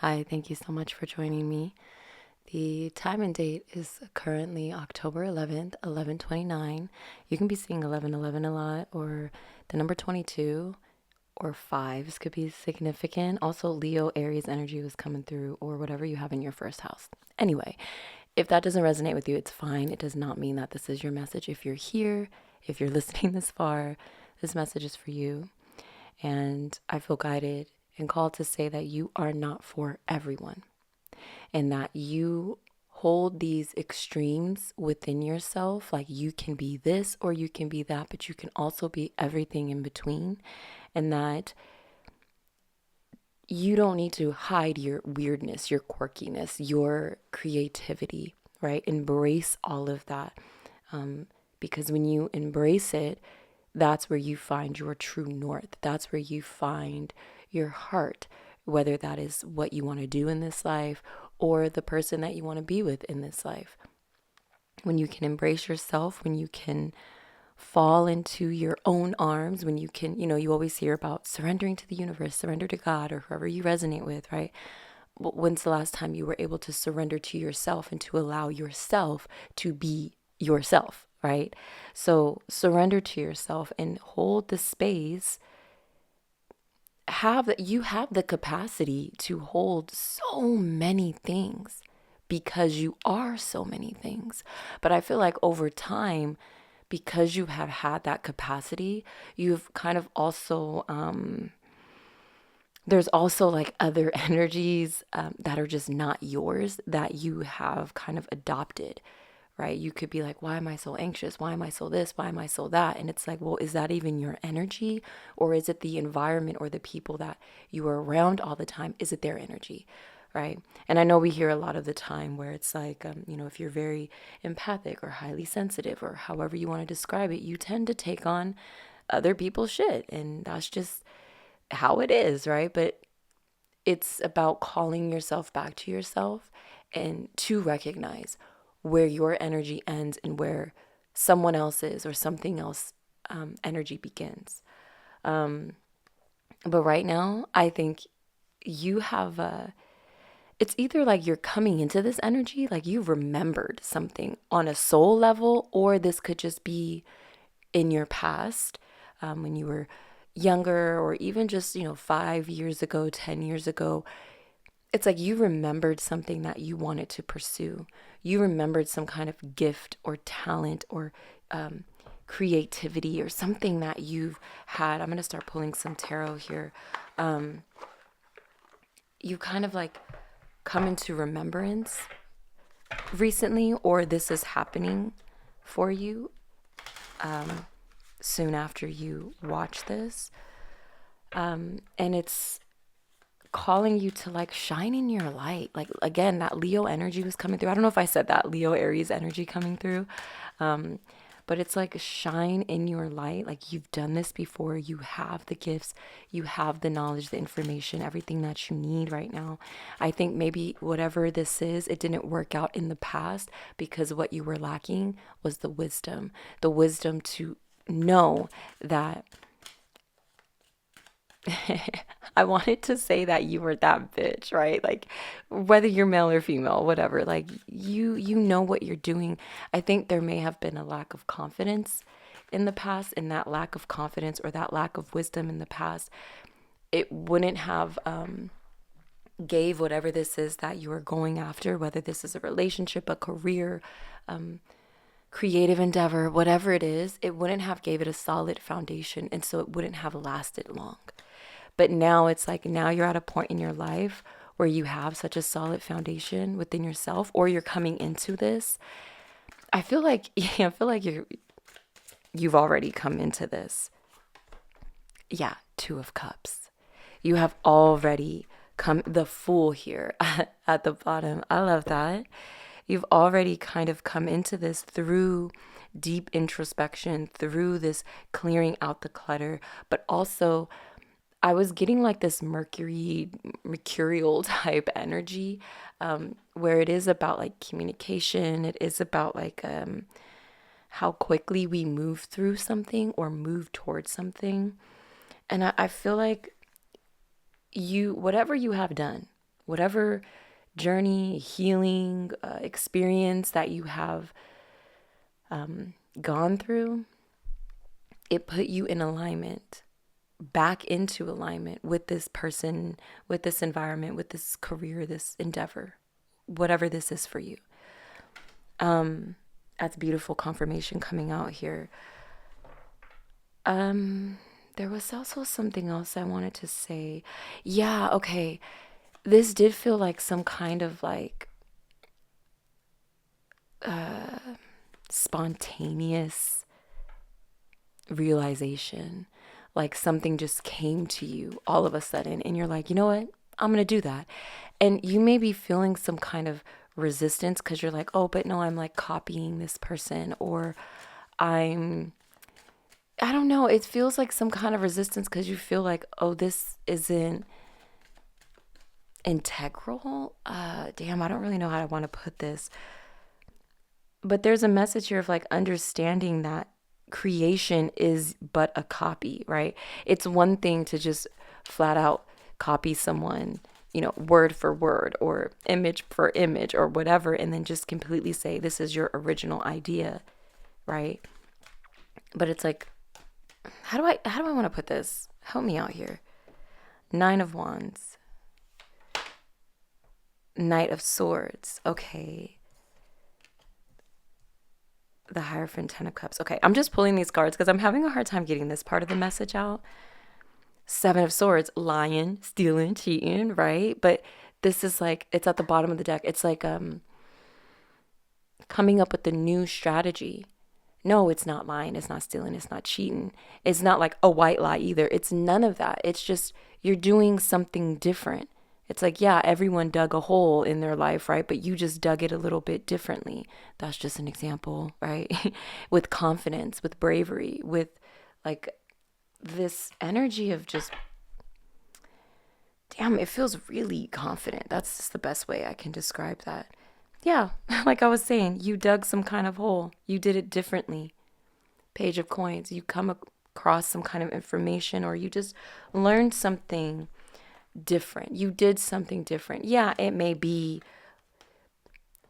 Hi, thank you so much for joining me. The time and date is currently October 11th, 11:29. You can be seeing 11:11 a lot, or the number 22 or fives could be significant. Also, Leo, Aries energy was coming through, or whatever you have in your first house. Anyway, if that doesn't resonate with you, it's fine. It does not mean that this is your message. If you're here, if you're listening this far, this message is for you. And I feel guided and called to say that you are not for everyone, and that you hold these extremes within yourself. Like, you can be this or you can be that, but you can also be everything in between. And that you don't need to hide your weirdness, your quirkiness, your creativity, right? Embrace all of that. Because when you embrace it, that's where you find your true north. That's where you find your heart, whether that is what you want to do in this life or the person that you want to be with in this life. When you can embrace yourself, when you can fall into your own arms, when you can, you always hear about surrendering to the universe, surrender to God, or whoever you resonate with, right? When's the last time you were able to surrender to yourself and to allow yourself to be yourself, right? So surrender to yourself and hold the space. You have the capacity to hold so many things because you are so many things. But I feel like over time, because you have had that capacity, you've kind of also there's also like other energies that are just not yours that you have kind of adopted, right? You could be like, why am I so anxious? Why am I so this? Why am I so that? And it's like, well, is that even your energy? Or is it the environment or the people that you are around all the time? Is it their energy? Right. And I know we hear a lot of the time where it's like, if you're very empathic or highly sensitive or however you want to describe it, you tend to take on other people's shit. And that's just how it is, right? But it's about calling yourself back to yourself and to recognize where your energy ends and where someone else's or something else energy begins. But right now, I think you have it's either like you're coming into this energy, like you remembered something on a soul level, or this could just be in your past when you were younger, or even just, 5 years ago, 10 years ago. It's like you remembered something that you wanted to pursue. You remembered some kind of gift or talent or creativity or something that you've had. I'm going to start pulling some tarot here. You kind of like come into remembrance recently, or this is happening for you soon after you watch this. And it's calling you to like shine in your light. Like, again, that Leo energy was coming through. I don't know if I said that, Leo Aries energy coming through. But it's like shine in your light. Like, you've done this before. You have the gifts, you have the knowledge, the information, everything that you need right now. I think maybe whatever this is, it didn't work out in the past because what you were lacking was the wisdom to know that I wanted to say that you were that bitch, right? Like, whether you're male or female, whatever, like you know what you're doing. I think there may have been a lack of confidence in the past, and that lack of confidence or that lack of wisdom in the past, it wouldn't have gave whatever this is that you are going after, whether this is a relationship, a career, creative endeavor, whatever it is, it wouldn't have gave it a solid foundation, and so it wouldn't have lasted long. But now it's like, now you're at a point in your life where you have such a solid foundation within yourself, or you're coming into this. I feel like yeah, I feel like you've already come into this. Yeah, 2 of Cups. You have already come, the Fool here at the bottom. I love that. You've already kind of come into this through deep introspection, through this clearing out the clutter, but also I was getting like this mercurial type energy, where it is about like communication. It is about like how quickly we move through something or move towards something. And I feel like whatever you have done, whatever journey, healing, experience that you have gone through, it put you in alignment, back into alignment with this person, with this environment, with this career, this endeavor, whatever this is for you. That's beautiful confirmation coming out here. There was also something else I wanted to say. Yeah, okay. This did feel like some kind of like spontaneous realization. Like something just came to you all of a sudden, and you're like, you know what? I'm going to do that. And you may be feeling some kind of resistance because you're like, oh, but no, I'm like copying this person, or I don't know. It feels like some kind of resistance because you feel like, oh, this isn't integral. Damn, I don't really know how I want to put this. But there's a message here of like understanding that creation is but a copy, right? It's one thing to just flat out copy someone, word for word or image for image or whatever, and then just completely say, this is your original idea, right? But it's like, how do I want to put this? Help me out here. 9 of Wands. Knight of Swords. Okay. The Hierophant, 10 of Cups. Okay, I'm just pulling these cards because I'm having a hard time getting this part of the message out. 7 of Swords, lying, stealing, cheating, right? But this is like, it's at the bottom of the deck. It's like coming up with a new strategy. No, it's not lying, it's not stealing, it's not cheating. It's not like a white lie either. It's none of that. It's just you're doing something different. It's like, yeah, everyone dug a hole in their life, right? But you just dug it a little bit differently. That's just an example, right? With confidence, with bravery, with like this energy of just, damn, it feels really confident. That's just the best way I can describe that. Yeah, like I was saying, you dug some kind of hole. You did it differently. Page of Coins, you come across some kind of information, or you just learned something different. You did something different. Yeah, it may be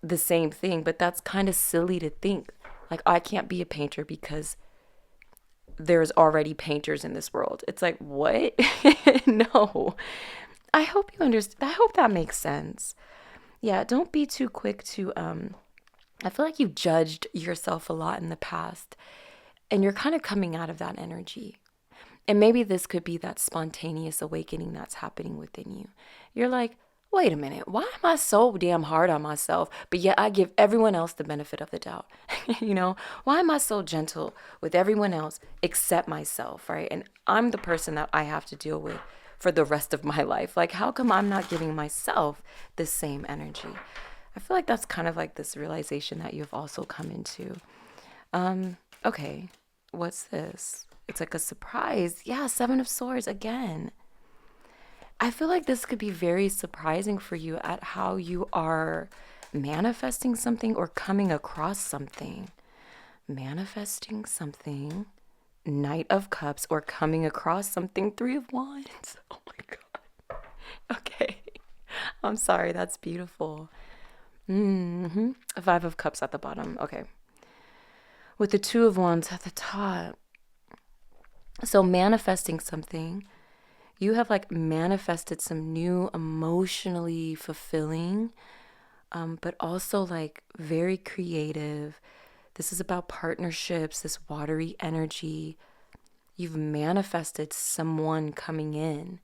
the same thing, but that's kind of silly to think. Like, I can't be a painter because there's already painters in this world. It's like, what? No. I hope you understand. I hope that makes sense. Yeah, don't be too quick to, I feel like you judged yourself a lot in the past, and you're kind of coming out of that energy. And maybe this could be that spontaneous awakening that's happening within you. You're like, wait a minute, why am I so damn hard on myself? But yet I give everyone else the benefit of the doubt. Why am I so gentle with everyone else except myself, right? And I'm the person that I have to deal with for the rest of my life. Like, how come I'm not giving myself the same energy? I feel like that's kind of like this realization that you've also come into. Okay, what's this? It's like a surprise. Yeah, 7 of Swords again. I feel like this could be very surprising for you at how you are manifesting something or coming across something. Manifesting something. Knight of Cups, or coming across something. 3 of Wands. Oh my God. Okay. I'm sorry. That's beautiful. 5 of Cups at the bottom. Okay. With the 2 of Wands at the top. So manifesting something. You have like manifested some new emotionally fulfilling, but also like very creative. This is about partnerships, this watery energy. You've manifested someone coming in.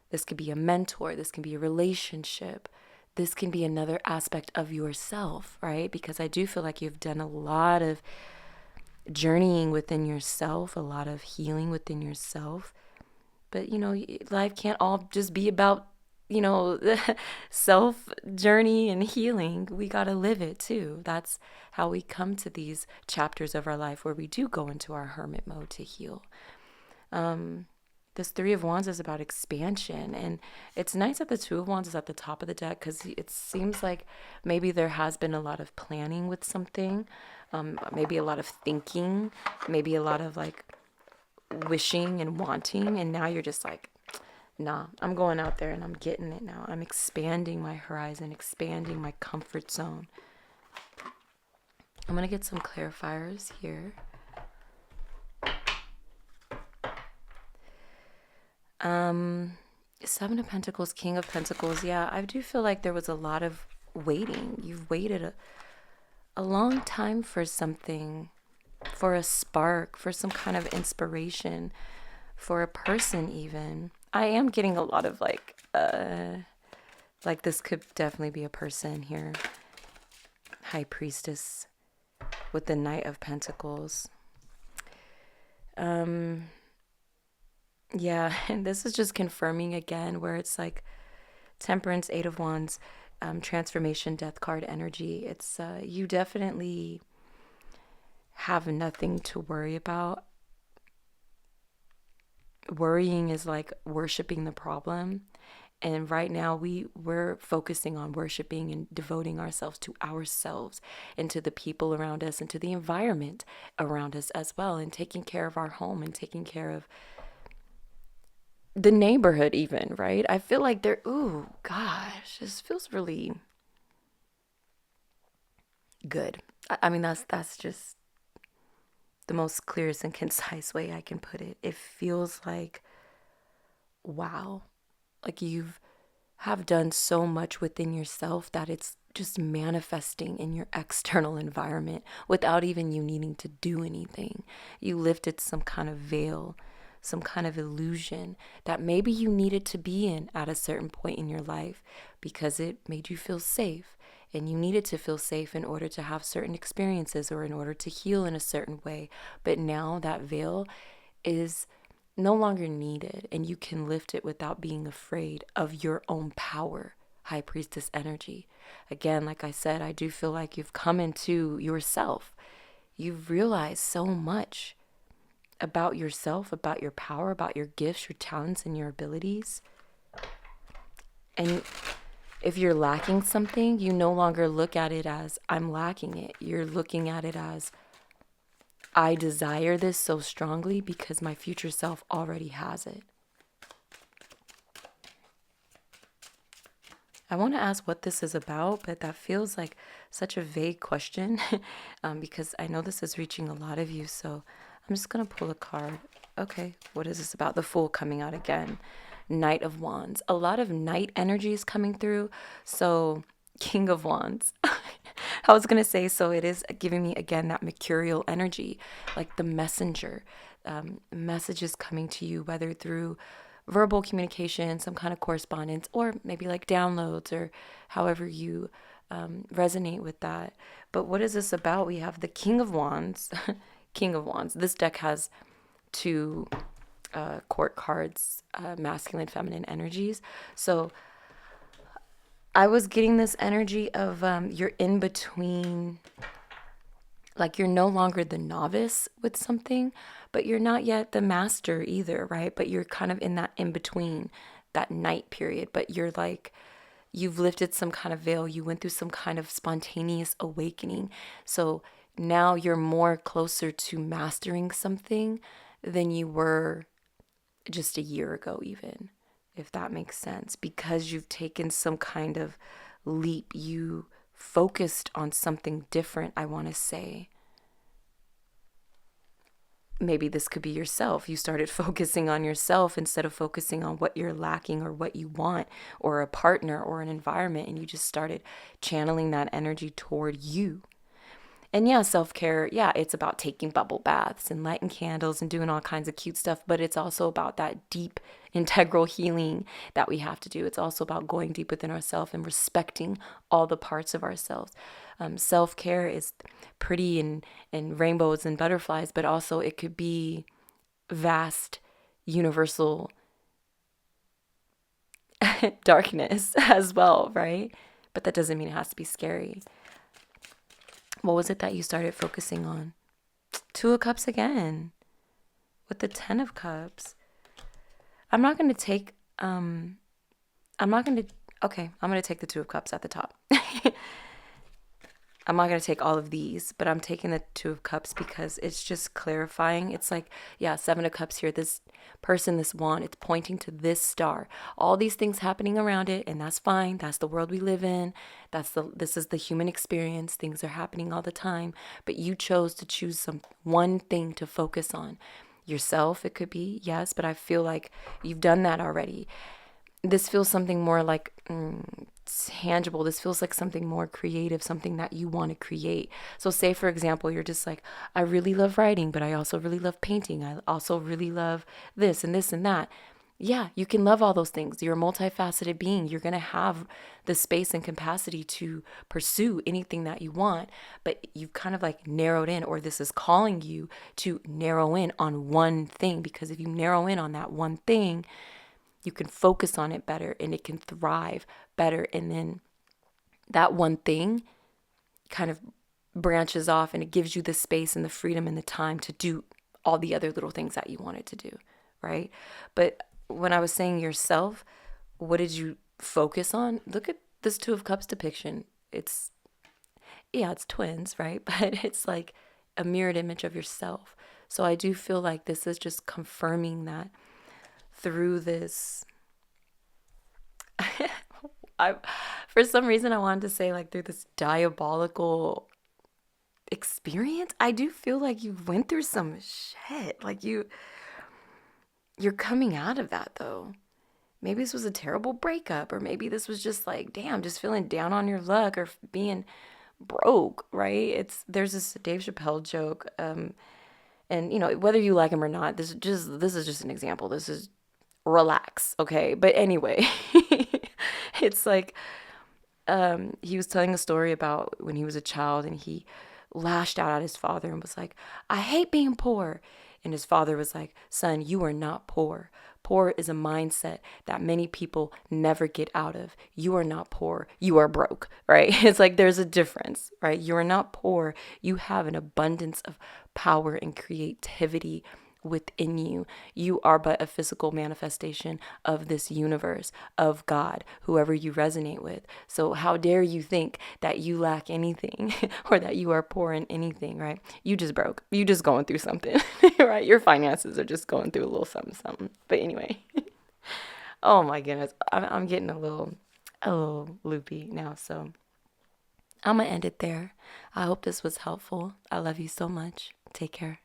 This could be a mentor. This can be a relationship. This can be another aspect of yourself, right? Because I do feel like you've done a lot of journeying within yourself, a lot of healing within yourself. But, life can't all just be about, self journey and healing. We got to live it too. That's how we come to these chapters of our life where we do go into our hermit mode to heal. This 3 of Wands is about expansion, and it's nice that the 2 of Wands is at the top of the deck because it seems like maybe there has been a lot of planning with something, maybe a lot of thinking, maybe a lot of like wishing and wanting, and now you're just like, Nah, I'm going out there and I'm getting it now. I'm expanding my horizon, expanding my comfort zone. I'm going to get some clarifiers here. Seven of Pentacles, King of Pentacles. Yeah, I do feel like there was a lot of waiting. You've waited a long time for something, for a spark, for some kind of inspiration, for a person even. I am getting a lot of like this could definitely be a person here. High Priestess with the Knight of Pentacles. Yeah, and this is just confirming again where it's like Temperance, Eight of Wands, transformation, Death card energy. It's you definitely have nothing to worry about. Worrying is like worshiping the problem. And right now we're focusing on worshiping and devoting ourselves to ourselves and to the people around us and to the environment around us as well, and taking care of our home and taking care of the neighborhood even, right? I feel like ooh, gosh, this feels really good. I mean, that's just the most clearest and concise way I can put it. It feels like, wow, like you've have done so much within yourself that it's just manifesting in your external environment without even you needing to do anything. You lifted some kind of veil, some kind of illusion that maybe you needed to be in at a certain point in your life because it made you feel safe. And you needed to feel safe in order to have certain experiences or in order to heal in a certain way. But now that veil is no longer needed, and you can lift it without being afraid of your own power. High Priestess energy. Again, like I said, I do feel like you've come into yourself. You've realized so much about yourself, about your power, about your gifts, your talents, and your abilities. And if you're lacking something, you no longer look at it as I'm lacking it. You're looking at it as I desire this so strongly because my future self already has it. I want to ask what this is about, but that feels like such a vague question because I know this is reaching a lot of you. So I'm just going to pull a card. Okay, what is this about? The Fool coming out again. Knight of Wands. A lot of night energy is coming through. So King of Wands. I was going to say, so it is giving me again that mercurial energy, like the messenger. Messages coming to you, whether through verbal communication, some kind of correspondence, or maybe like downloads or however you resonate with that. But what is this about? We have the King of Wands. King of Wands. This deck has two court cards, masculine, feminine energies. So I was getting this energy of you're in between, like you're no longer the novice with something, but you're not yet the master either, right? But you're kind of in that in between, that night period. But you're like, you've lifted some kind of veil. You went through some kind of spontaneous awakening. So now you're more closer to mastering something than you were just a year ago, even, if that makes sense, because you've taken some kind of leap. You focused on something different, I want to say. Maybe this could be yourself. You started focusing on yourself instead of focusing on what you're lacking or what you want or a partner or an environment, and you just started channeling that energy toward you. And yeah, self-care, yeah, it's about taking bubble baths and lighting candles and doing all kinds of cute stuff, but it's also about that deep integral healing that we have to do. It's also about going deep within ourselves and respecting all the parts of ourselves. Self-care is pretty and rainbows and butterflies, but also it could be vast, universal darkness as well, right? But that doesn't mean it has to be scary. What was it that you started focusing on? Two of Cups again with the Ten of Cups. I'm not going to take, I'm not going to, okay, I'm going to take the Two of Cups at the top. I'm not going to take all of these, but I'm taking the Two of Cups because it's just clarifying. It's like, yeah, Seven of Cups here. This person, this wand, it's pointing to this star. All these things happening around it, and that's fine. That's the world we live in. This is the human experience. Things are happening all the time, but you chose to choose some one thing to focus on. Yourself, it could be, yes, but I feel like you've done that already. This feels something more like tangible. This feels like something more creative, something that you want to create. So say, for example, you're just like, I really love writing, but I also really love painting. I also really love this and this and that. Yeah, you can love all those things. You're a multifaceted being. You're going to have the space and capacity to pursue anything that you want, but you've kind of like narrowed in, or this is calling you to narrow in on one thing, because if you narrow in on that one thing, you can focus on it better and it can thrive better. And then that one thing kind of branches off and it gives you the space and the freedom and the time to do all the other little things that you wanted to do, right? But when I was saying yourself, what did you focus on? Look at this Two of Cups depiction. It's, yeah, it's twins, right? But it's like a mirrored image of yourself. So I do feel like this is just confirming that through this. I, for some reason, I wanted to say like through this diabolical experience. I do feel like you went through some shit. Like you're coming out of that though. Maybe this was a terrible breakup, or maybe this was just like, damn, just feeling down on your luck or being broke, right? There's this Dave Chappelle joke, and whether you like him or not, this is just an example. This is relax, okay? But anyway, it's like he was telling a story about when he was a child and he lashed out at his father and was like, I hate being poor. And his father was like, son, you are not poor. Poor is a mindset that many people never get out of. You are not poor. You are broke, right? It's like there's a difference, right? You are not poor. You have an abundance of power and creativity within you. You are but a physical manifestation of this universe, of God, whoever you resonate with. So how dare you think that you lack anything or that you are poor in anything, right? You just broke. You just going through something, right? Your finances are just going through a little something, something. But anyway, oh my goodness, I'm getting a little loopy now. So I'm gonna end it there. I hope this was helpful. I love you so much. Take care.